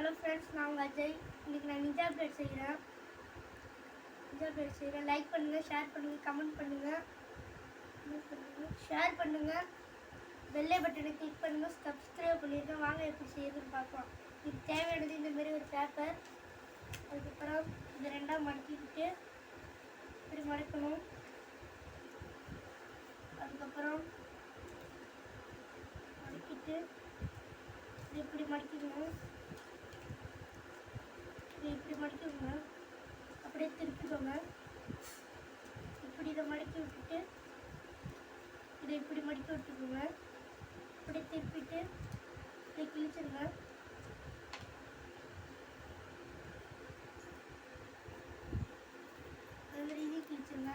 Hello friends, நான் உங்கள் அஜய். இன்றைக்கி நான் நிஜா பிளேட் செய்கிறேன். லைக் பண்ணுங்கள், ஷேர் பண்ணுங்கள், கமெண்ட் பண்ணுங்கள், ஷேர் பண்ணுங்கள், பெல்லை பட்டனை கிளிக் பண்ணுங்கள், சப்ஸ்கிரைப் பண்ணிடுங்க. வாங்க எப்படி செய்யுதுன்னு பார்க்கலாம். இதுக்கு தேவையானது இந்தமாரி ஒரு பேப்பர். அதுக்கப்புறம் இந்த ரெண்டாக மடக்கிக்கிட்டு இப்படி மடக்கணும். அதுக்கப்புறம் மடக்கிட்டு இப்படி மடக்கிக்கணும். இப்படி மடக்கிக்கோங்க. அப்படியே திருப்பிக்கோங்க. இப்படி இதை மடக்கி விட்டுட்டு இதை இப்படி மடக்கி விட்டுக்கோங்க. அப்படியே திருப்பிட்டு இதை கிழிச்சிருங்க. அந்த மாதிரி இதையும் கிழிச்சிருங்க.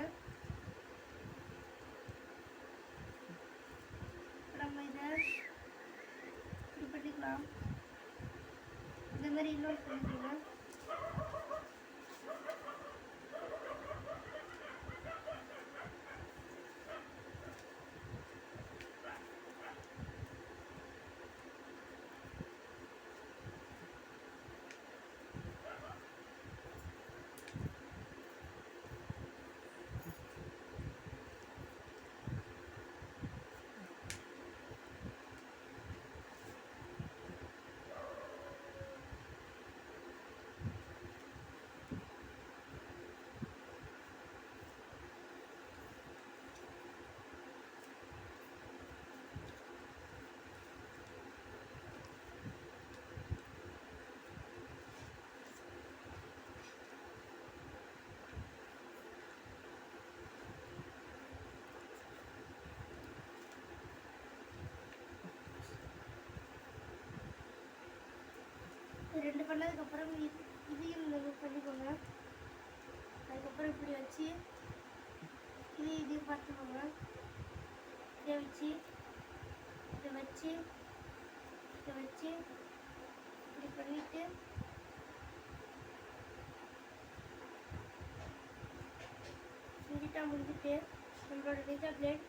நம்ம இதை இப்படி பண்ணிக்கலாம். இந்த மாதிரி இன்னொரு பண்ணிக்கோங்க. ரெண்டு பண்ணதுக்கப்புறம் இதையும் பண்ணிக்கோங்க. அதுக்கப்புறம் இப்படி வச்சு இதையும் பார்த்துக்கோங்க. இதை வச்சு இப்படி பண்ணிட்டு செஞ்சுட்டா முடிஞ்சுட்டு நம்மளோட நிஜா பிளேட்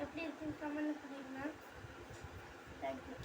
எப்படி இருக்குன்னு கமெண்ட் பண்ணிடுங்க. தேங்க்யூ.